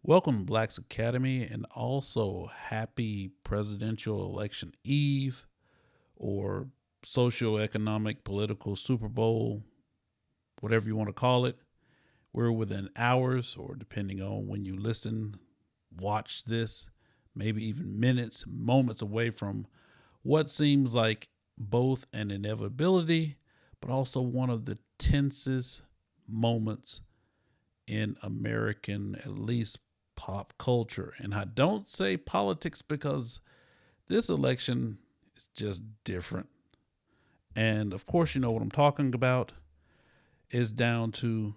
Welcome to Blacks Academy and also happy presidential election eve or socio-economic political Super Bowl, whatever you want to call it. We're within hours, or depending on when you listen, watch this, maybe even minutes, moments away from what seems like both an inevitability, but also one of the tensest moments in American, at least pop culture. And I don't say politics because this election is just different. And of course, you know what I'm talking about is down to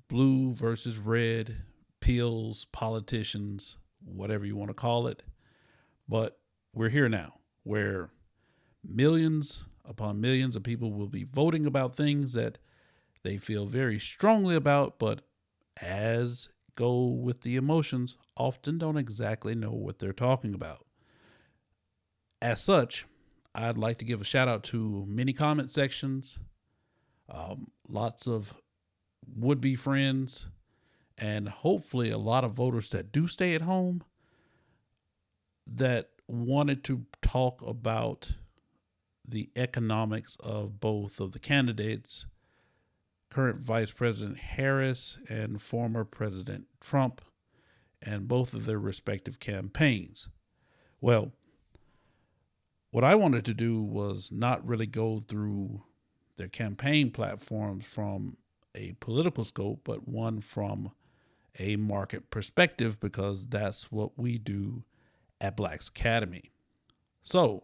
blue versus red, pills, politicians, whatever you want to call it. But we're here now where millions upon millions of people will be voting about things that they feel very strongly about, but as go with the emotions, often don't exactly know what they're talking about. As such, I'd like to give a shout out to many comment sections, lots of would be friends, and hopefully a lot of voters that do stay at home that wanted to talk about the economics of both of the candidates, current Vice President Harris and former President Trump, and both of their respective campaigns. Well, what I wanted to do was not really go through their campaign platforms from a political scope, but one from a market perspective, because that's what we do at Blacks Academy. So,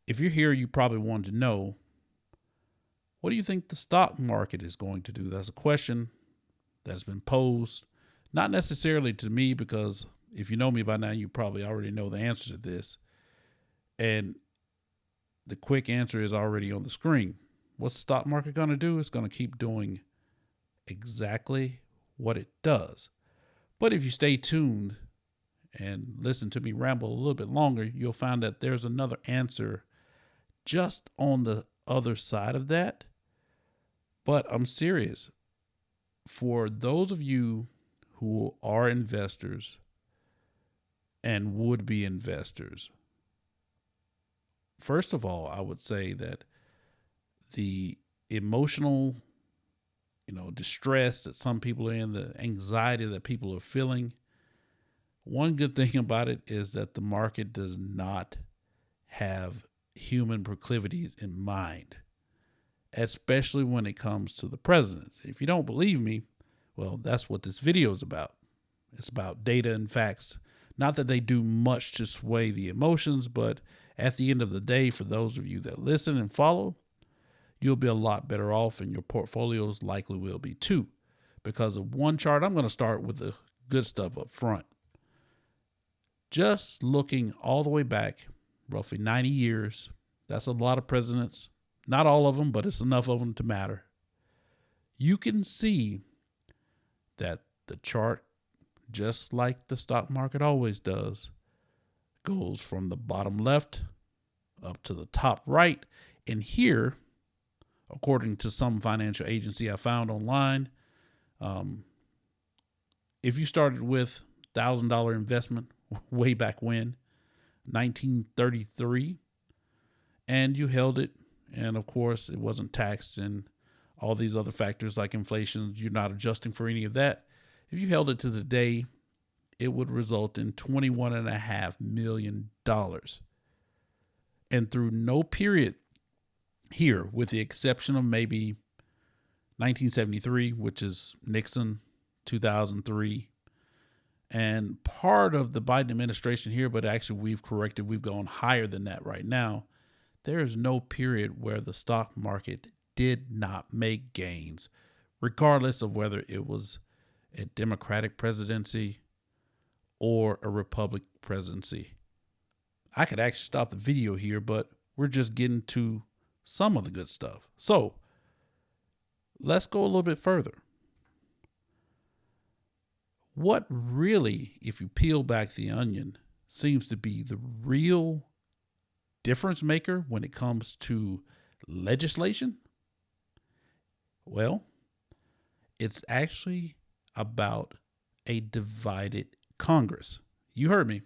if you're here, you probably want to know, what do you think the stock market is going to do? That's a question that's been posed, not necessarily to me, because if you know me by now, you probably already know the answer to this. And the quick answer is already on the screen. What's the stock market going to do? It's going to keep doing exactly what it does. But if you stay tuned and listen to me ramble a little bit longer, you'll find that there's another answer just on the other side of that. But I'm serious. For those of you who are investors and would be investors, first of all, I would say that the emotional, distress that some people are in, the anxiety that people are feeling, one good thing about it is that the market does not have human proclivities in mind, especially when it comes to the presidents. If you don't believe me, well, that's what this video is about. It's about data and facts. Not that they do much to sway the emotions, but at the end of the day, for those of you that listen and follow, you'll be a lot better off, and your portfolios likely will be too. Because of one chart, I'm going to start with the good stuff up front. Just looking all the way back, roughly 90 years, that's a lot of presidents. Not all of them, but it's enough of them to matter. You can see that the chart, just like the stock market always does, goes from the bottom left up to the top right. And here, according to some financial agency I found online, if you started with $1,000 investment way back when, 1933, and you held it, and of course it wasn't taxed and all these other factors like inflation, you're not adjusting for any of that. If you held it to today, it would result in $21.5 million. And through no period here, with the exception of maybe 1973, which is Nixon, 2003, and part of the Biden administration here, but actually we've corrected, we've gone higher than that right now. There is no period where the stock market did not make gains, regardless of whether it was a Democratic presidency or a Republican presidency. I could actually stop the video here, but we're just getting to some of the good stuff. So let's go a little bit further. What really, if you peel back the onion, seems to be the real difference maker when it comes to legislation? Well, it's actually about a divided Congress. You heard me.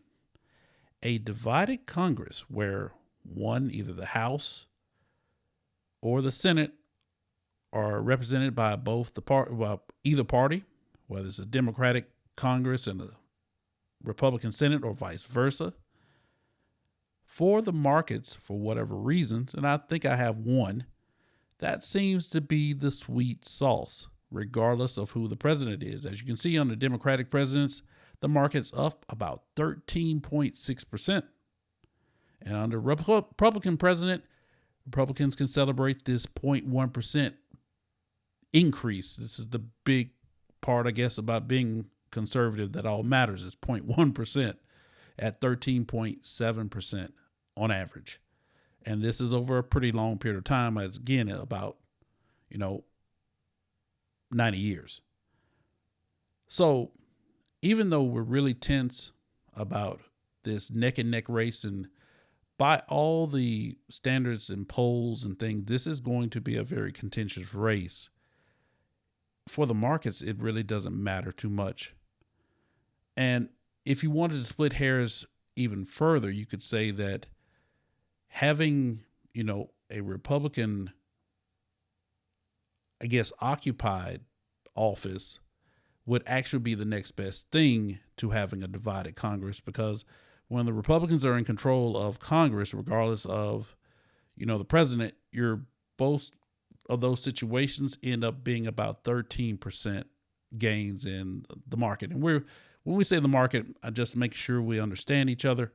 A divided Congress where one, either the House or the Senate, are represented by both the either party, whether it's a Democratic Congress and a Republican Senate or vice versa. For the markets, for whatever reasons, and I think I have one, that seems to be the sweet sauce, regardless of who the president is. As you can see, under Democratic presidents, the market's up about 13.6%. And under Republican president, Republicans can celebrate this 0.1% increase. This is the big part, I guess, about being conservative that all matters is 0.1% at 13.7% on average. And this is over a pretty long period of time, as again, about, 90 years. So even though we're really tense about this neck and neck race, and by all the standards and polls and things, this is going to be a very contentious race. For the markets, it really doesn't matter too much. And if you wanted to split hairs even further, you could say that having, a Republican, I guess, occupied office would actually be the next best thing to having a divided Congress, because when the Republicans are in control of Congress, regardless of, the president, both of those situations end up being about 13% gains in the market. And when we say the market, I just make sure we understand each other.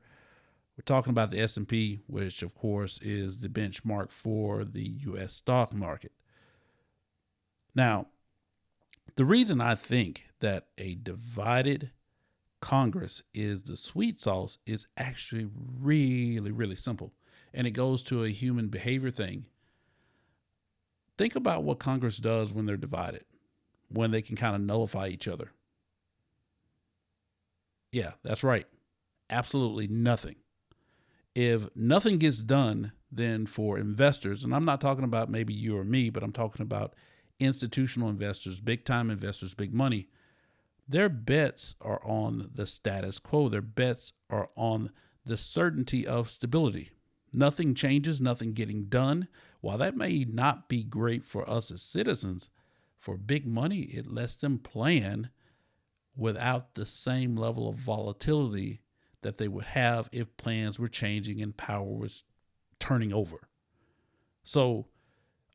We're talking about the S&P, which of course is the benchmark for the U.S. stock market. Now, the reason I think that a divided Congress is the sweet sauce is actually really, really simple. And it goes to a human behavior thing. Think about what Congress does when they're divided, when they can kind of nullify each other. Yeah, that's right. Absolutely nothing. If nothing gets done, then for investors, and I'm not talking about maybe you or me, but I'm talking about institutional investors, big time investors, big money, their bets are on the status quo. Their bets are on the certainty of stability. Nothing changes, nothing getting done. While that may not be great for us as citizens, for big money, it lets them plan without the same level of volatility that they would have if plans were changing and power was turning over. So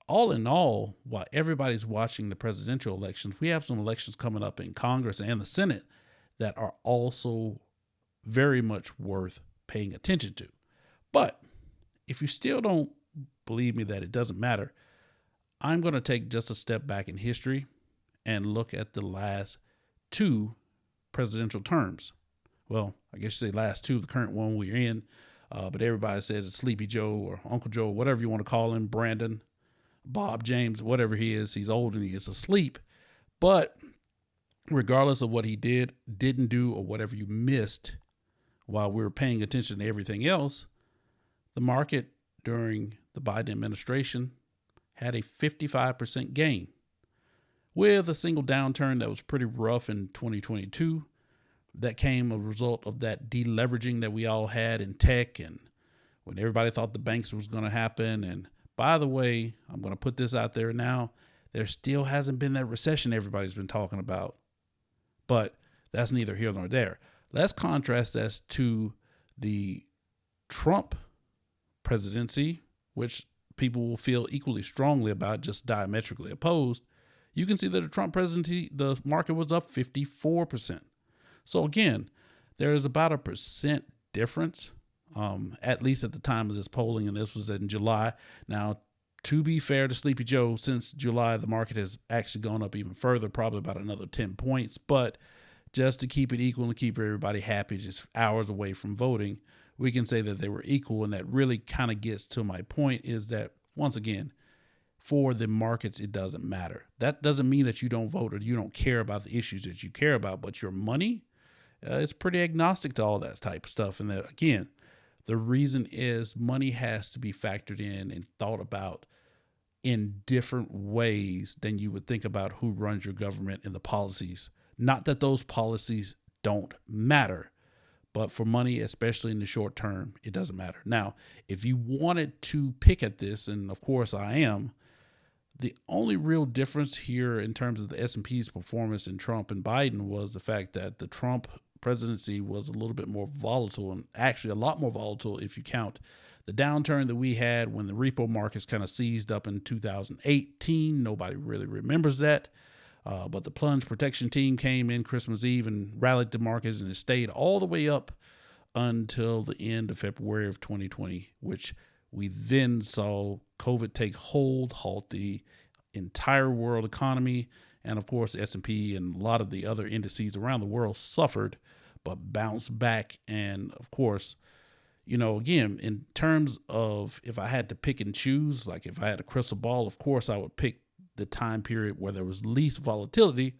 all in all, while everybody's watching the presidential elections, we have some elections coming up in Congress and the Senate that are also very much worth paying attention to. But if you still don't believe me that it doesn't matter, I'm going to take just a step back in history and look at the last two presidential terms. Well, I guess you say last two, the current one we're in, but everybody says it's Sleepy Joe or Uncle Joe, whatever you want to call him, Brandon, Bob, James, whatever he is, he's old and he is asleep. But regardless of what he did, didn't do, or whatever you missed while we were paying attention to everything else, the market during the Biden administration had a 55% gain, with a single downturn that was pretty rough in 2022. That came a result of that deleveraging that we all had in tech, and when everybody thought the banks was going to happen. And by the way, I'm going to put this out there now, there still hasn't been that recession everybody's been talking about, but that's neither here nor there. Let's contrast this to the Trump presidency, which people will feel equally strongly about, just diametrically opposed. You can see that the Trump presidency, the market was up 54%. So again, there is about a percent difference, at least at the time of this polling, and this was in July. Now, to be fair to Sleepy Joe, since July, the market has actually gone up even further, probably about another 10 points. But just to keep it equal and keep everybody happy, just hours away from voting, we can say that they were equal. And that really kind of gets to my point, is that, once again, for the markets, it doesn't matter. That doesn't mean that you don't vote or you don't care about the issues that you care about, but your money, it's pretty agnostic to all that type of stuff. And that, again, the reason is money has to be factored in and thought about in different ways than you would think about who runs your government and the policies Not that those policies don't matter, but for money, especially in the short term, it doesn't matter. Now, if you wanted to pick at this, and of course I am, the only real difference here in terms of the S&P's performance in Trump and Biden was the fact that the Trump presidency was a little bit more volatile, and actually a lot more volatile if you count the downturn that we had when the repo markets kind of seized up in 2018. Nobody really remembers that. But the plunge protection team came in Christmas Eve and rallied the markets, and it stayed all the way up until the end of February of 2020, which we then saw COVID take hold, halt the entire world economy. And of course, S&P and a lot of the other indices around the world suffered, but bounced back. And of course, again, in terms of if I had to pick and choose, like if I had a crystal ball, of course, I would pick the time period where there was least volatility.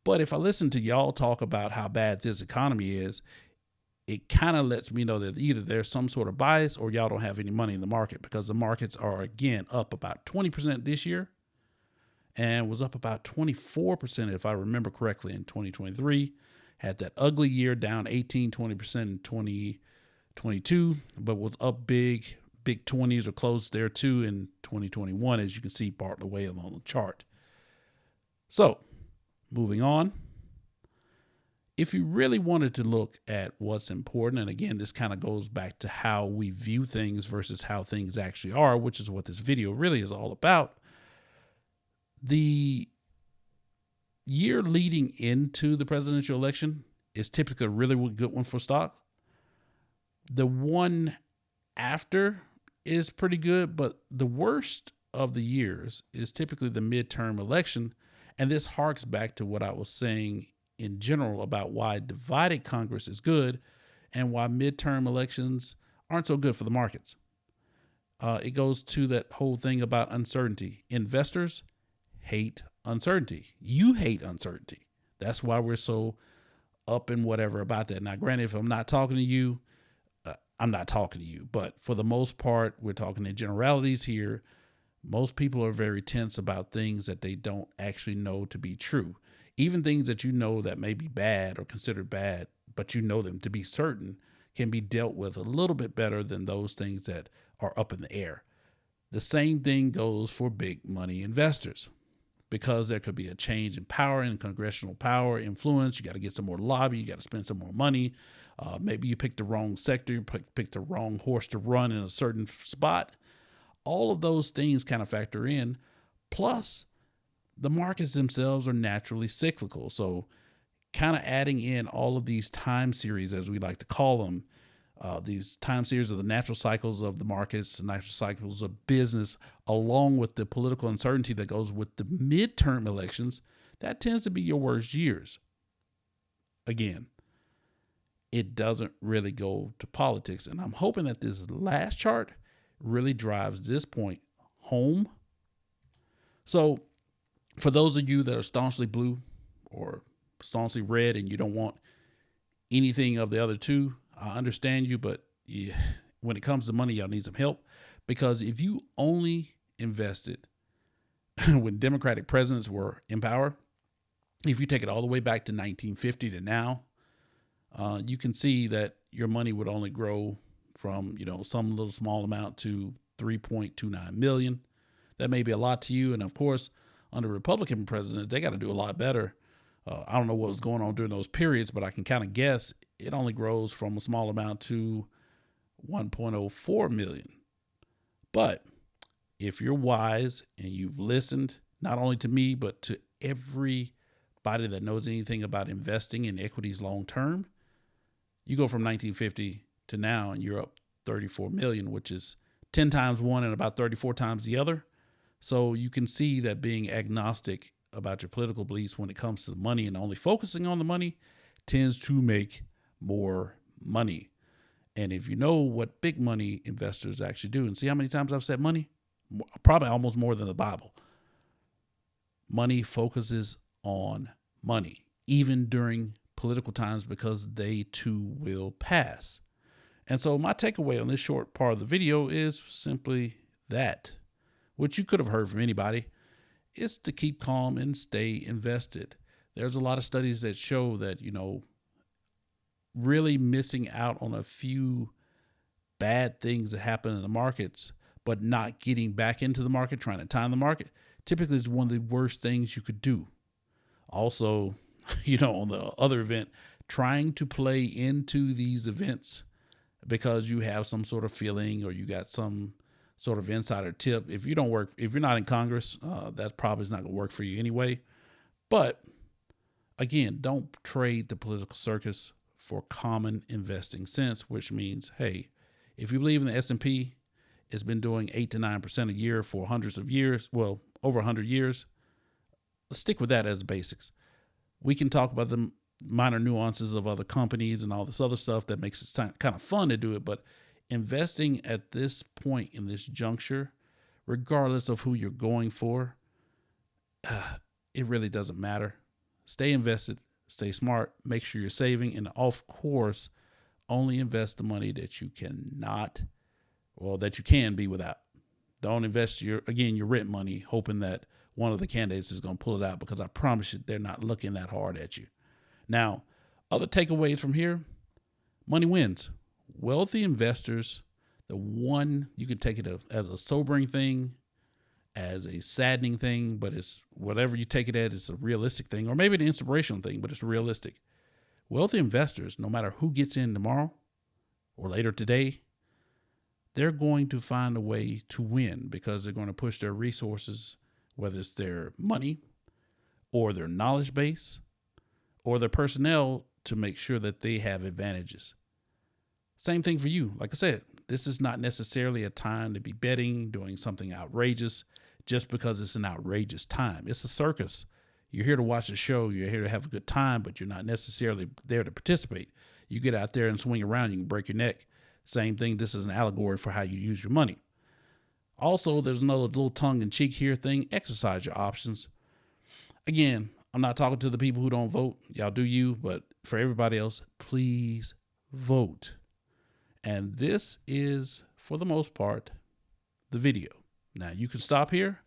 But if I listen to y'all talk about how bad this economy is, it kind of lets me know that either there's some sort of bias or y'all don't have any money in the market, because the markets are again up about 20% this year and was up about 24%, if I remember correctly, in 2023. Had that ugly year down 18, 20% in 2022, but was up big 20s or close there too in 2021, as you can see partly way along the chart. So moving on, if you really wanted to look at what's important, and again, this kind of goes back to how we view things versus how things actually are, which is what this video really is all about. The year leading into the presidential election is typically a really good one for stock. The one after is pretty good, but the worst of the years is typically the midterm election. And this harks back to what I was saying in general about why divided Congress is good and why midterm elections aren't so good for the markets. It goes to that whole thing about uncertainty. Investors hate uncertainty. You hate uncertainty. That's why we're so up and whatever about that. Now, granted, if I'm not talking to you, I'm not talking to you. But for the most part, we're talking in generalities here. Most people are very tense about things that they don't actually know to be true. Even things that you know that may be bad or considered bad, but you know them to be certain, can be dealt with a little bit better than those things that are up in the air. The same thing goes for big money investors, because there could be a change in power and congressional power influence. You got to get some more lobby. You got to spend some more money. Maybe you picked the wrong sector, you picked the wrong horse to run in a certain spot. All of those things kind of factor in. Plus, the markets themselves are naturally cyclical. So kind of adding in all of these time series, as we like to call them, these time series of the natural cycles of the markets, the natural cycles of business, along with the political uncertainty that goes with the midterm elections, that tends to be your worst years. Again, it doesn't really go to politics. And I'm hoping that this last chart really drives this point home. So for those of you that are staunchly blue or staunchly red and you don't want anything of the other two, I understand you, but when it comes to money, y'all need some help. Because if you only invested when Democratic presidents were in power, if you take it all the way back to 1950 to now, you can see that your money would only grow from, some little small amount to 3.29 million. That may be a lot to you. And of course, under Republican presidents, they got to do a lot better. I don't know what was going on during those periods, but I can kind of guess it only grows from a small amount to 1.04 million. But if you're wise and you've listened not only to me, but to everybody that knows anything about investing in equities long term, you go from 1950 to now and you're up 34 million, which is 10 times one and about 34 times the other. So you can see that being agnostic about your political beliefs when it comes to the money and only focusing on the money tends to make more money. And if you know what big money investors actually do, and see how many times I've said money, probably almost more than the Bible. Money focuses on money, even during political times, because they too will pass. And so my takeaway on this short part of the video is simply that, which you could have heard from anybody, is to keep calm and stay invested. There's a lot of studies that show that, really missing out on a few bad things that happen in the markets, but not getting back into the market, trying to time the market, typically is one of the worst things you could do. Also, on the other event, trying to play into these events because you have some sort of feeling or you got some sort of insider tip. If you're not in Congress, that probably is not going to work for you anyway. But again, don't trade the political circus for common investing sense, which means, hey, if you believe in the S&P, it's been doing 8 to 9% a year for hundreds of years, well, over 100 years. Let's stick with that as basics. We can talk about the minor nuances of other companies and all this other stuff that makes it kind of fun to do it, but investing at this point in this juncture, regardless of who you're going for, it really doesn't matter. Stay invested, stay smart, make sure you're saving, and of course, only invest the money that you can be without. Don't invest your rent money hoping that one of the candidates is going to pull it out, because I promise you they're not looking that hard at you. Now, other takeaways from here: money wins. Wealthy investors, the one, you can take it as a sobering thing, as a saddening thing, but it's whatever you take it as, it's a realistic thing, or maybe an inspirational thing, but it's realistic. Wealthy investors, no matter who gets in tomorrow or later today, they're going to find a way to win, because they're going to push their resources, whether it's their money or their knowledge base or their personnel, to make sure that they have advantages. Same thing for you. Like I said, this is not necessarily a time to be betting, doing something outrageous just because it's an outrageous time. It's a circus. You're here to watch a show. You're here to have a good time, but you're not necessarily there to participate. You get out there and swing around, you can break your neck. Same thing. This is an allegory for how you use your money. Also, there's another little tongue-in-cheek here thing: exercise your options. Again, I'm not talking to the people who don't vote. Y'all do you, but for everybody else, please vote. And this is, for the most part, the video. Now, you can stop here,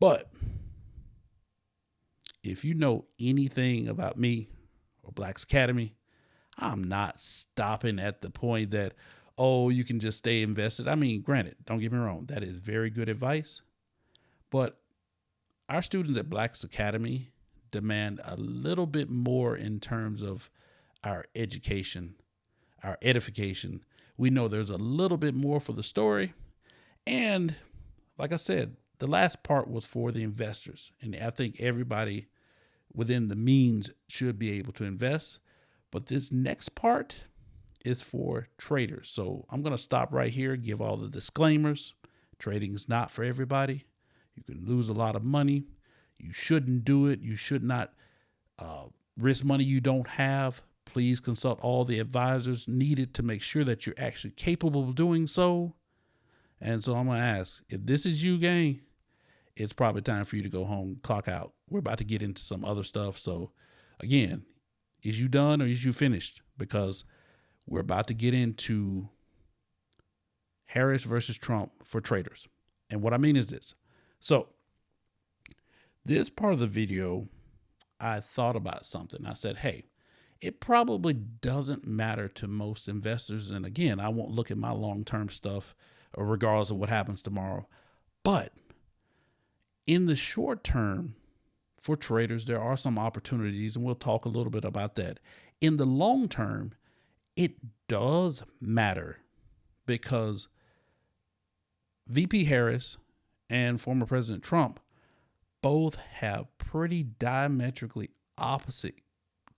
but if you know anything about me or Black's Academy, I'm not stopping at the point that, oh, you can just stay invested. I mean, granted, don't get me wrong, that is very good advice, but our students at Black's Academy demand a little bit more in terms of our education, our edification. We know there's a little bit more for the story. And like I said, the last part was for the investors. And I think everybody within the means should be able to invest. But this next part is for traders. So I'm going to stop right here, give all the disclaimers. Trading is not for everybody. You can lose a lot of money. You shouldn't do it. You should not risk money you don't have. Please consult all the advisors needed to make sure that you're actually capable of doing so. And so I'm going to ask, if this is you, gang, it's probably time for you to go home, clock out. We're about to get into some other stuff. So again, is you done or is you finished? Because we're about to get into Harris versus Trump for traders. And what I mean is this. So this part of the video, I thought about something. I said, hey, it probably doesn't matter to most investors. And again, I won't look at my long-term stuff regardless of what happens tomorrow. But in the short term, for traders, there are some opportunities, and we'll talk a little bit about that. In the long term, it does matter, because VP Harris and former President Trump both have pretty diametrically opposite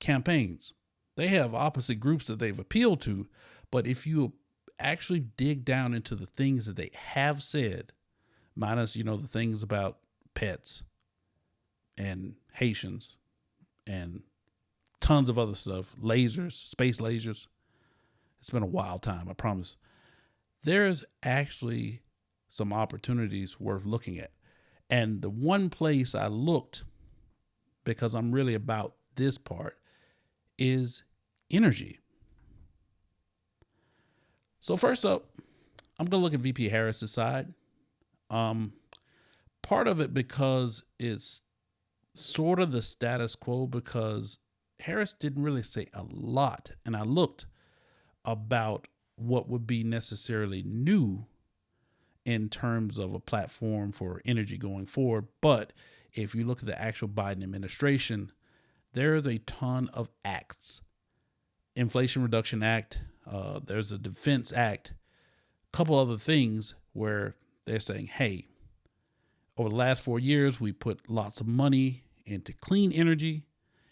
campaigns. They have opposite groups that they've appealed to, but if you actually dig down into the things that they have said, minus, the things about pets and Haitians and tons of other stuff, lasers, space lasers. It's been a wild time, I promise. There's actually some opportunities worth looking at. And the one place I looked, because I'm really about this part, is energy. So first up, I'm going to look at VP Harris's side. Part of it because it's sort of the status quo because Harris didn't really say a lot. And I looked about what would be necessarily new in terms of a platform for energy going forward. But if you look at the actual Biden administration, there is a ton of acts. Inflation Reduction Act, there's a Defense Act, a couple other things where they're saying, hey, over the last 4 years, we put lots of money into clean energy,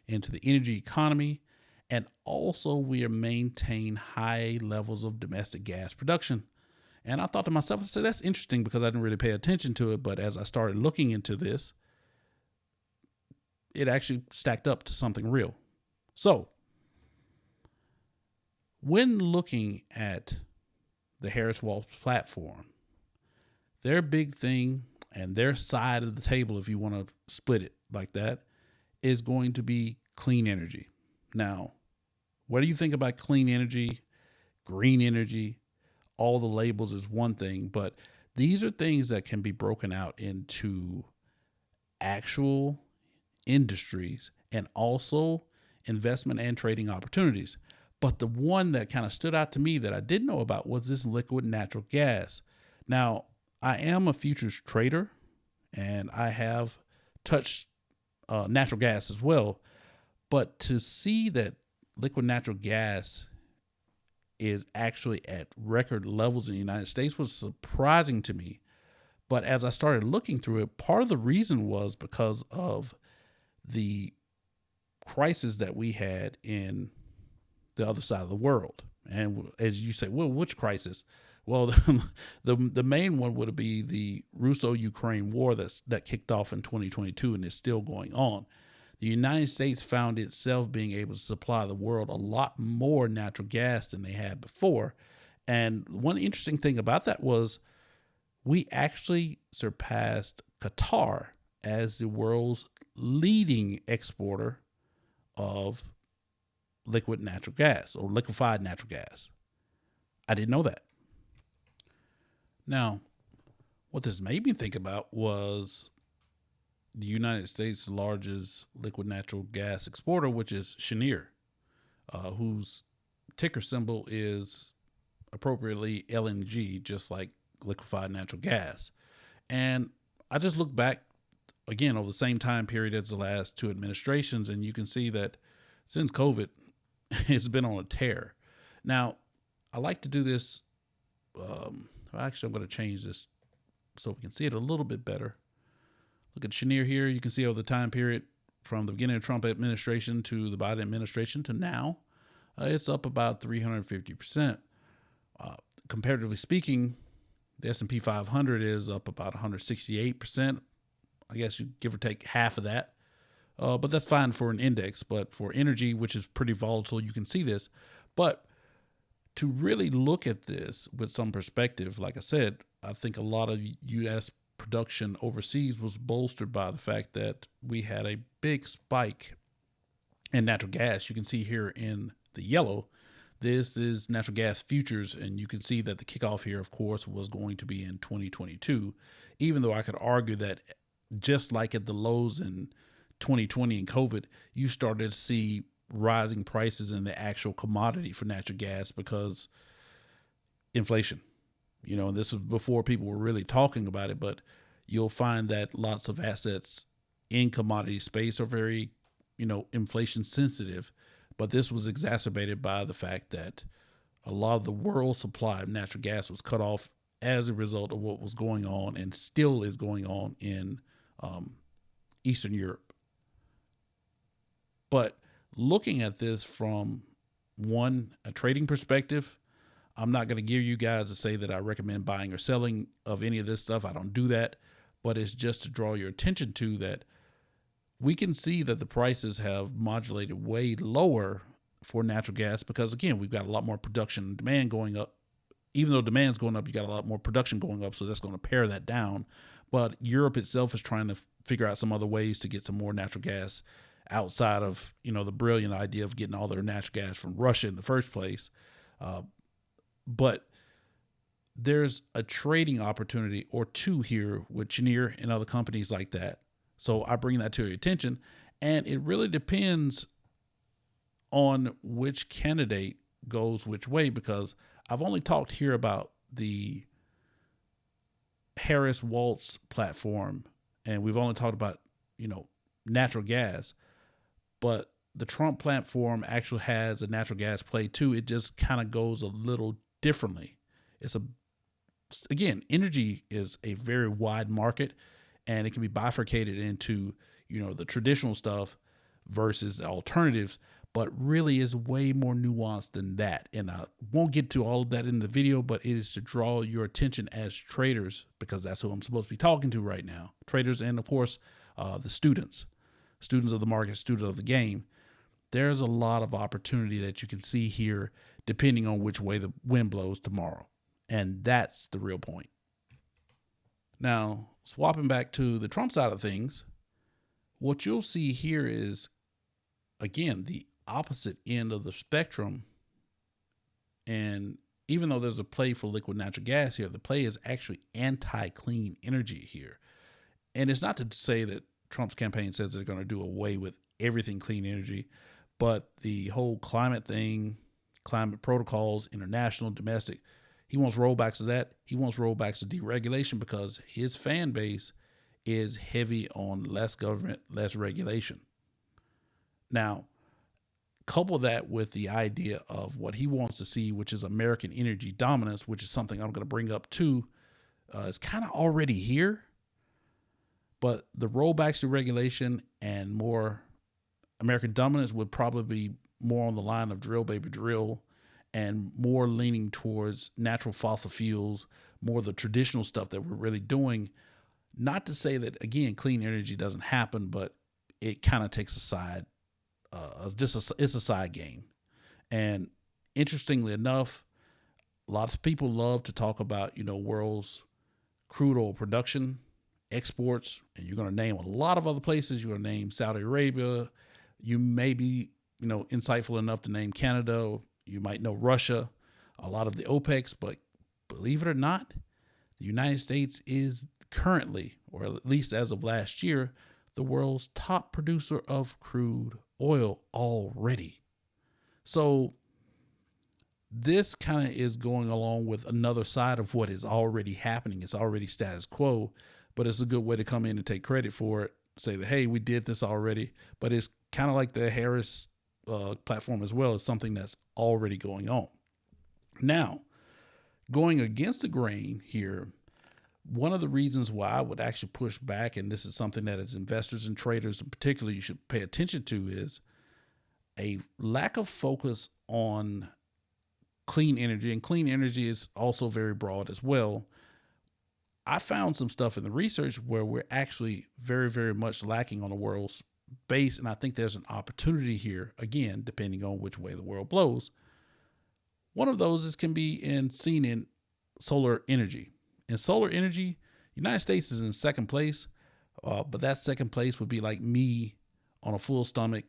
into the energy economy, and also we are maintain high levels of domestic gas production. And I thought to myself, I said, that's interesting because I didn't really pay attention to it. But as I started looking into this, it actually stacked up to something real. So when looking at the Harris Walz platform, their big thing and their side of the table, if you want to split it like that, is going to be clean energy. Now, what do you think about clean energy, green energy? All the labels is one thing, but these are things that can be broken out into actual industries and also investment and trading opportunities. But the one that kind of stood out to me that I didn't know about was this liquid natural gas. Now, I am a futures trader and I have touched natural gas as well. But to see that liquid natural gas is actually at record levels in the United States was surprising to me. But as I started looking through it, part of the reason was because of the crisis that we had in the other side of the world. And as you say, well, which crisis? Well, the main one would be the Russo-Ukraine war that kicked off in 2022 and is still going on. The United States found itself being able to supply the world a lot more natural gas than they had before. And one interesting thing about that was we actually surpassed Qatar as the world's leading exporter of liquid natural gas or liquefied natural gas. I didn't know that. Now, what this made me think about was the United States' largest liquid natural gas exporter, which is Cheniere, whose ticker symbol is appropriately LNG, just like liquefied natural gas. And I just look back again over the same time period as the last two administrations, and you can see that since COVID, it's been on a tear. Now, I like to do this. Actually, I'm going to change this so we can see it a little bit better. Look at Cheniere here. You can see over the time period from the beginning of Trump administration to the Biden administration to now, it's up about 350%. Comparatively speaking, the S&P 500 is up about 168%. I guess you give or take half of that. But that's fine for an index. But for energy, which is pretty volatile, you can see this. But to really look at this with some perspective, like I said, I think a lot of U.S. production overseas was bolstered by the fact that we had a big spike in natural gas. You can see here in the yellow, this is natural gas futures, and you can see that the kickoff here, of course, was going to be in 2022, even though I could argue that just like at the lows in 2020 and COVID, you started to see rising prices in the actual commodity for natural gas because inflation. And this was before people were really talking about it, but you'll find that lots of assets in commodity space are very, inflation sensitive. But this was exacerbated by the fact that a lot of the world supply of natural gas was cut off as a result of what was going on and still is going on in Eastern Europe. But looking at this from a trading perspective, I'm not going to give you guys to say that I recommend buying or selling of any of this stuff. I don't do that, but it's just to draw your attention to that we can see that the prices have modulated way lower for natural gas because, again, we've got a lot more production and demand going up. Even though demand's going up, you got a lot more production going up, so that's going to pare that down. But Europe itself is trying to figure out some other ways to get some more natural gas outside of, the brilliant idea of getting all their natural gas from Russia in the first place. But there's a trading opportunity or two here with Cheniere and other companies like that So I bring that to your attention. And it really depends on which candidate goes which way, because I've only talked here about the Harris Walz platform, and we've only talked about, natural gas, but the Trump platform actually has a natural gas play too. It just kind of goes a little differently. It's again, energy is a very wide market, and it can be bifurcated into, the traditional stuff versus the alternatives, but really is way more nuanced than that. And I won't get to all of that in the video, but it is to draw your attention as traders, because that's who I'm supposed to be talking to right now. Traders, and of course, the students of the market, students of the game. There's a lot of opportunity that you can see here, depending on which way the wind blows tomorrow. And that's the real point. Now, swapping back to the Trump side of things, what you'll see here is, again, the opposite end of the spectrum. And even though there's a play for liquid natural gas here, the play is actually anti-clean energy here. And it's not to say that Trump's campaign says they're going to do away with everything clean energy, but the whole climate thing, climate protocols, international, domestic, he wants rollbacks of that. He wants rollbacks of deregulation, because his fan base is heavy on less government, less regulation. Now, couple that with the idea of what he wants to see, which is American energy dominance, which is something I'm going to bring up too. It's kind of already here, but the rollbacks to regulation and more American dominance would probably be more on the line of drill, baby, drill, and more leaning towards natural fossil fuels, more the traditional stuff that we're really doing. Not to say that, again, clean energy doesn't happen, but it kind of takes a side. It's a side game. And interestingly enough, lots of people love to talk about, world's crude oil production, exports, and you're going to name a lot of other places. You're going to name Saudi Arabia. You may be, insightful enough to name Canada. You might know Russia, a lot of the OPECs, but believe it or not, the United States is currently, or at least as of last year, the world's top producer of crude oil already. So this kind of is going along with another side of what is already happening. It's already status quo, but it's a good way to come in and take credit for it. Say that, hey, we did this already, but it's kind of like the Harris platform as well. It's something that's already going on. Now, going against the grain here, one of the reasons why I would actually push back, and this is something that as investors and traders in particular you should pay attention to, is a lack of focus on clean energy. And clean energy is also very broad as well. I found some stuff in the research where we're actually very, very much lacking on the world's base. And I think there's an opportunity here, again, depending on which way the world blows. One of those can be seen in solar energy. In solar energy, United States is in second place, but that second place would be like me on a full stomach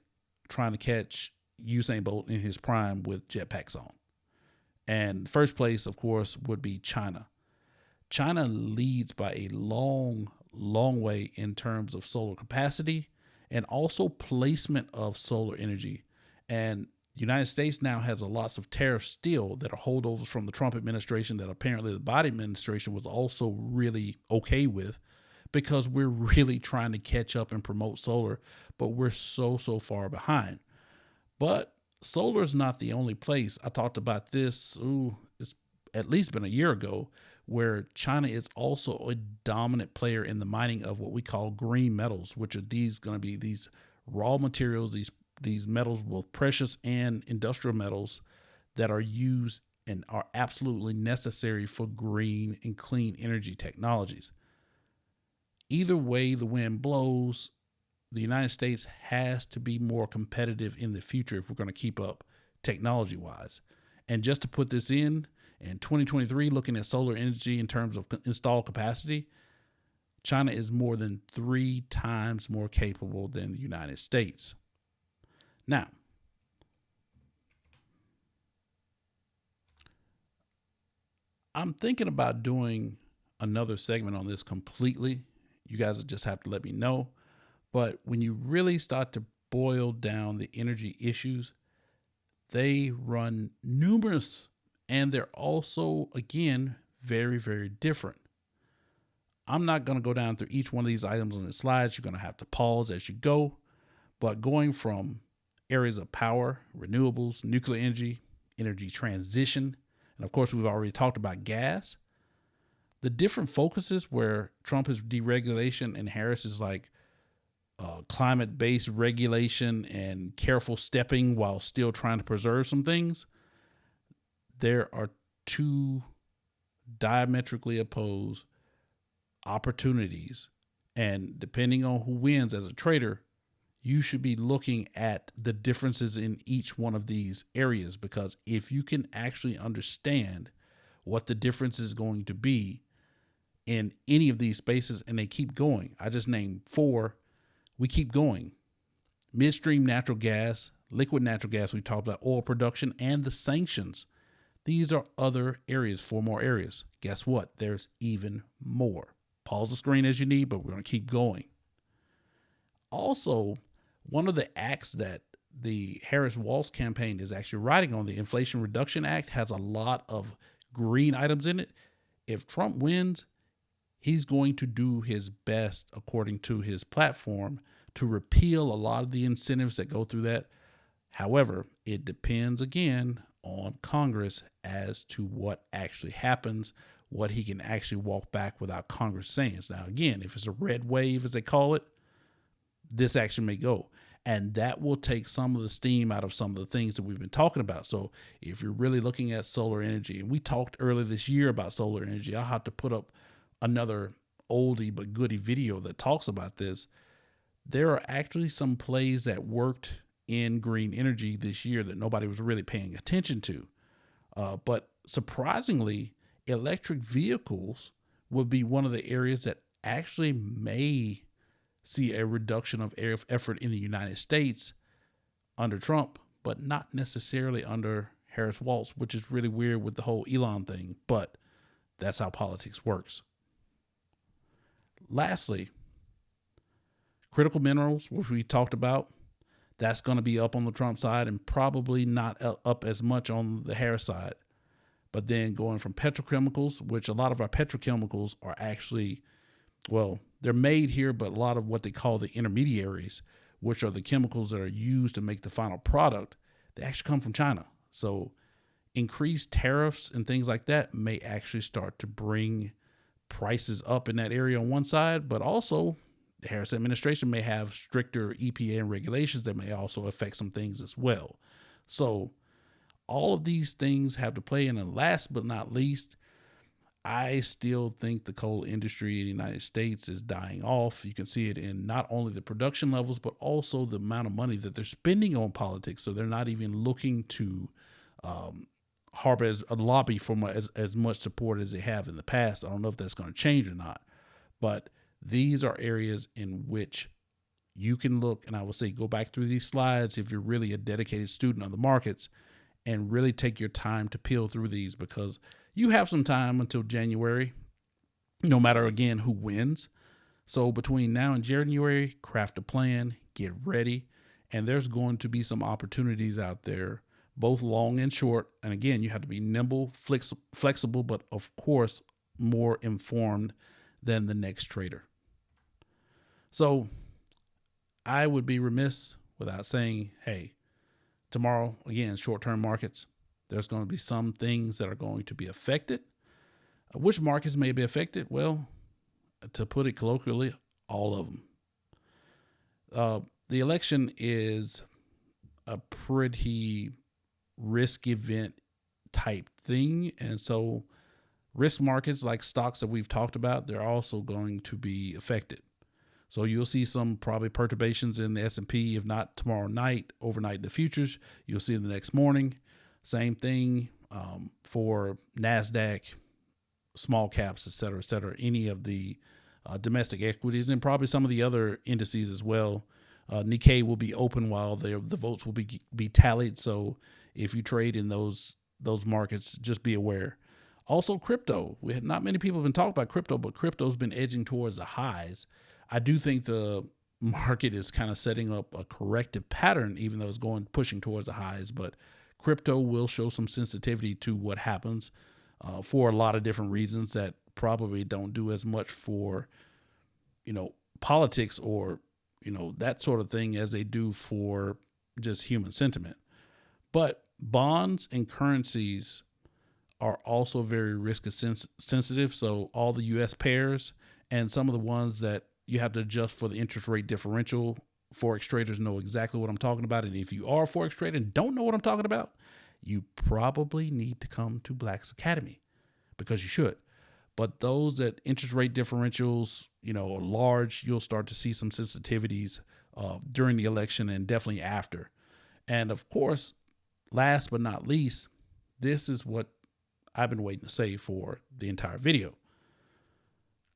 trying to catch Usain Bolt in his prime with jetpacks on. And first place, of course, would be China. China leads by a long, long way in terms of solar capacity and also placement of solar energy. And the United States now has lots of tariffs still that are holdovers from the Trump administration that apparently the Biden administration was also really okay with, because we're really trying to catch up and promote solar, but we're so far behind. But solar is not the only place. I talked about this, it's at least been a year ago, where China is also a dominant player in the mining of what we call green metals, which are going to be these raw materials, these metals, both precious and industrial metals, that are used and are absolutely necessary for green and clean energy technologies. Either way the wind blows, the United States has to be more competitive in the future if we're going to keep up technology-wise. And just to put this in 2023, looking at solar energy in terms of installed capacity, China is more than 3 times more capable than the United States. Now, I'm thinking about doing another segment on this completely. You guys just have to let me know. But when you really start to boil down the energy issues, they run numerous, and they're also, again, very, very different. I'm not going to go down through each one of these items on the slides. You're going to have to pause as you go. But going from areas of power, renewables, nuclear energy transition, and of course, we've already talked about gas. The different focuses where Trump is deregulation and Harris is like climate-based regulation and careful stepping while still trying to preserve some things. There are two diametrically opposed opportunities, and depending on who wins as a trader, you should be looking at the differences in each one of these areas, because if you can actually understand what the difference is going to be in any of these spaces, and they keep going. I just named 4. We keep going. Midstream natural gas, liquid natural gas, we talked about oil production, and the sanctions. These are other areas, 4 more areas. Guess what? There's even more. Pause the screen as you need, but we're going to keep going. Also, one of the acts that the Harris-Walz campaign is actually writing on, the Inflation Reduction Act, has a lot of green items in it. If Trump wins, he's going to do his best, according to his platform, to repeal a lot of the incentives that go through that. However, it depends again on Congress as to what actually happens, what he can actually walk back without Congress saying. Now, again, if it's a red wave, as they call it, this action may go. And that will take some of the steam out of some of the things that we've been talking about. So if you're really looking at solar energy, and we talked earlier this year about solar energy, I'll have to put up another oldie but goodie video that talks about this. There are actually some plays that worked in green energy this year that nobody was really paying attention to. But surprisingly, electric vehicles would be one of the areas that actually may see a reduction of effort in the United States under Trump, but not necessarily under Harris-Walz, which is really weird with the whole Elon thing, but that's how politics works. Lastly, critical minerals, which we talked about, that's going to be up on the Trump side and probably not up as much on the Harris side. But then going from petrochemicals, which a lot of our petrochemicals are actually, well, they're made here, but a lot of what they call the intermediaries, which are the chemicals that are used to make the final product, they actually come from China. So increased tariffs and things like that may actually start to bring prices up in that area on one side, but also the Harris administration may have stricter EPA and regulations that may also affect some things as well. So all of these things have to play in. And last but not least, I still think the coal industry in the United States is dying off. You can see it in not only the production levels, but also the amount of money that they're spending on politics. So they're not even looking to harbor as a lobby for as much support as they have in the past. I don't know if that's going to change or not, but these are areas in which you can look, and I will say go back through these slides if you're really a dedicated student of the markets, and really take your time to peel through these, because you have some time until January, no matter, again, who wins. So between now and January, craft a plan, get ready, and there's going to be some opportunities out there, both long and short. And again, you have to be nimble, flexible, but of course, more informed than the next trader. So I would be remiss without saying, hey, tomorrow, again, short-term markets, there's going to be some things that are going to be affected. Which markets may be affected? Well, to put it colloquially, all of them. The election is a pretty risk event type thing. And so risk markets like stocks that we've talked about, they're also going to be affected. So you'll see some probably perturbations in the S&P, if not tomorrow night, overnight in the futures. You'll see it the next morning. Same thing for NASDAQ, small caps, et cetera, any of the domestic equities, and probably some of the other indices as well. Nikkei will be open while the votes will be tallied. So if you trade in those markets, just be aware. Also, crypto. Not many people have been talking about crypto, but crypto's been edging towards the highs. I do think the market is kind of setting up a corrective pattern, even though it's pushing towards the highs. But crypto will show some sensitivity to what happens for a lot of different reasons that probably don't do as much for, politics or, that sort of thing as they do for just human sentiment. But bonds and currencies are also very risk sensitive. So all the US pairs and some of the ones that you have to adjust for the interest rate differential, Forex traders know exactly what I'm talking about. And if you are a Forex trader and don't know what I'm talking about, you probably need to come to Black's Academy, because you should. But those that interest rate differentials, are large, you'll start to see some sensitivities during the election and definitely after. And of course, last but not least, this is what I've been waiting to say for the entire video.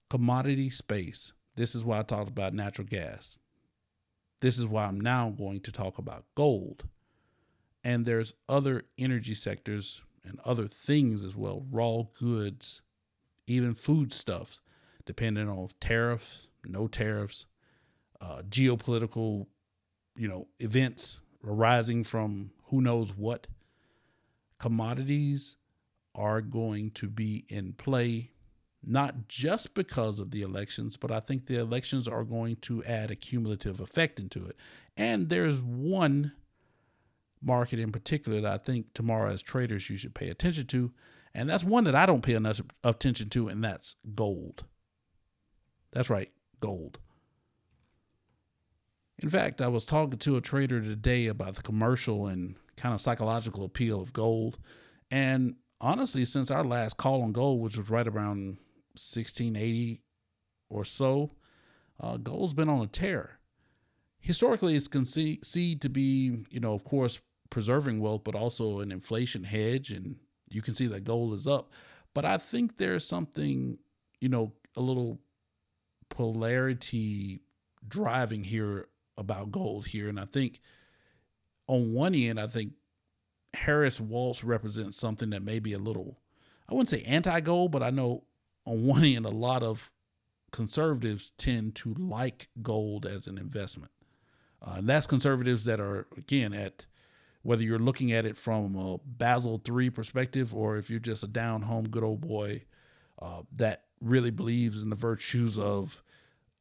Commodity space. This is why I talked about natural gas. This is why I'm now going to talk about gold. And there's other energy sectors and other things as well, raw goods, even foodstuffs, depending on tariffs, no tariffs, geopolitical, events arising from who knows what. Commodities are going to be in play, not just because of the elections, but I think the elections are going to add a cumulative effect into it. And there's one market in particular that I think tomorrow as traders you should pay attention to, and that's one that I don't pay enough attention to, and that's gold. That's right, gold. In fact, I was talking to a trader today about the commercial and kind of psychological appeal of gold. And honestly, since our last call on gold, which was right around 1680 or so, gold's been on a tear. Historically, it's conceived to be, of course, preserving wealth, but also an inflation hedge. And you can see that gold is up. But I think there's something, a little polarity driving here about gold here. And I think on one end, I think Harris Walsh represents something that may be a little, I wouldn't say anti-gold, but I know on one end, a lot of conservatives tend to like gold as an investment. And that's conservatives that are, again, at whether you're looking at it from a Basel III perspective, or if you're just a down home good old boy that really believes in the virtues of,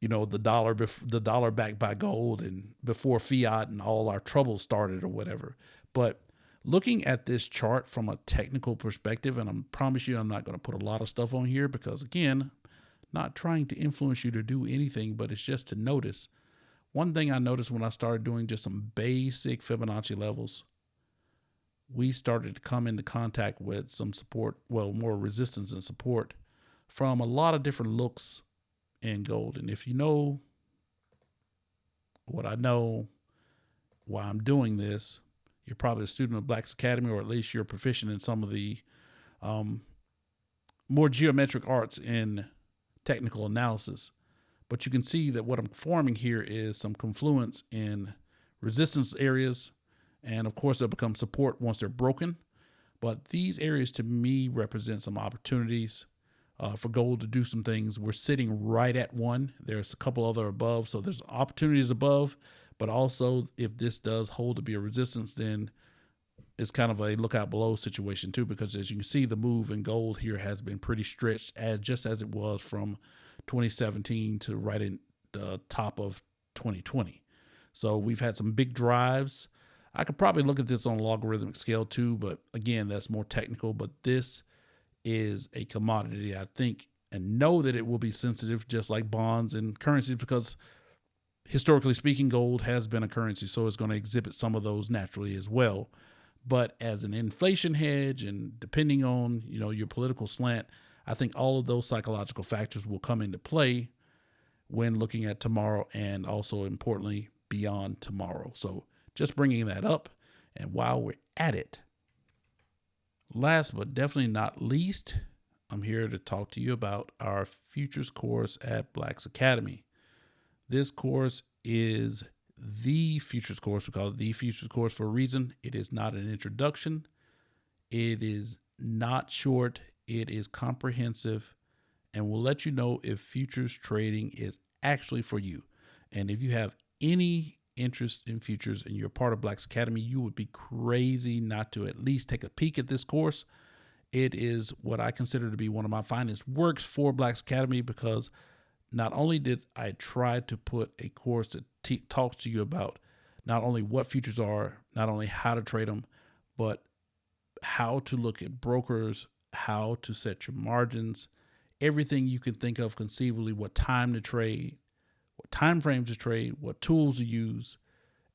the dollar backed by gold and before fiat and all our troubles started or whatever. But looking at this chart from a technical perspective, and I promise you I'm not going to put a lot of stuff on here because, again, not trying to influence you to do anything, but it's just to notice. One thing I noticed when I started doing just some basic Fibonacci levels, we started to come into contact with some support, more resistance and support from a lot of different looks in gold. And if you know what I know, why I'm doing this, you're probably a student of Black's Academy, or at least you're proficient in some of the more geometric arts in technical analysis. But you can see that what I'm forming here is some confluence in resistance areas. And of course, they'll become support once they're broken. But these areas to me represent some opportunities for gold to do some things. We're sitting right at one. There's a couple other above. So there's opportunities above. But also, if this does hold to be a resistance, then it's kind of a look out below situation too, because as you can see, the move in gold here has been pretty stretched, just as it was from 2017 to right in the top of 2020. So we've had some big drives. I could probably look at this on a logarithmic scale too, but again, that's more technical. But this is a commodity, I think, and know that it will be sensitive just like bonds and currencies, because historically speaking, gold has been a currency, so it's going to exhibit some of those naturally as well. But as an inflation hedge, and depending on, your political slant, I think all of those psychological factors will come into play when looking at tomorrow, and also importantly beyond tomorrow. So just bringing that up. And while we're at it, last but definitely not least, I'm here to talk to you about our futures course at Black's Academy. This course is the futures course. We call it the futures course for a reason. It is not an introduction. It is not short. It is comprehensive, and will let you know if futures trading is actually for you. And if you have any interest in futures and you're part of Black's Academy, you would be crazy not to at least take a peek at this course. It is what I consider to be one of my finest works for Black's Academy, because not only did I try to put a course that talks to you about not only what futures are, not only how to trade them, but how to look at brokers, how to set your margins, everything you can think of conceivably, what time to trade, what time frames to trade, what tools to use,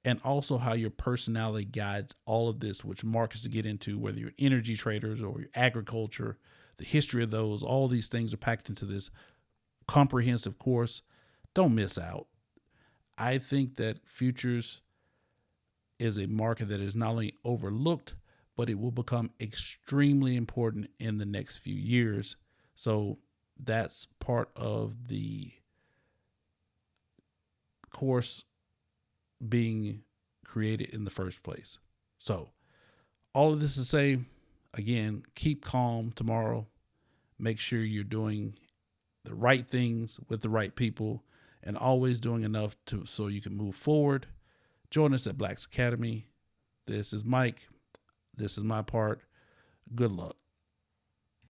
and also how your personality guides all of this, which markets to get into, whether you're energy traders or your agriculture, the history of those, all these things are packed into this comprehensive course. Don't miss out. I think that futures is a market that is not only overlooked, but it will become extremely important in the next few years. So that's part of the course being created in the first place. So all of this to say, again, keep calm tomorrow. Make sure you're doing the right things with the right people, and always doing enough so you can move forward. Join us at Black's Academy. This is Mike. This is my part. Good luck.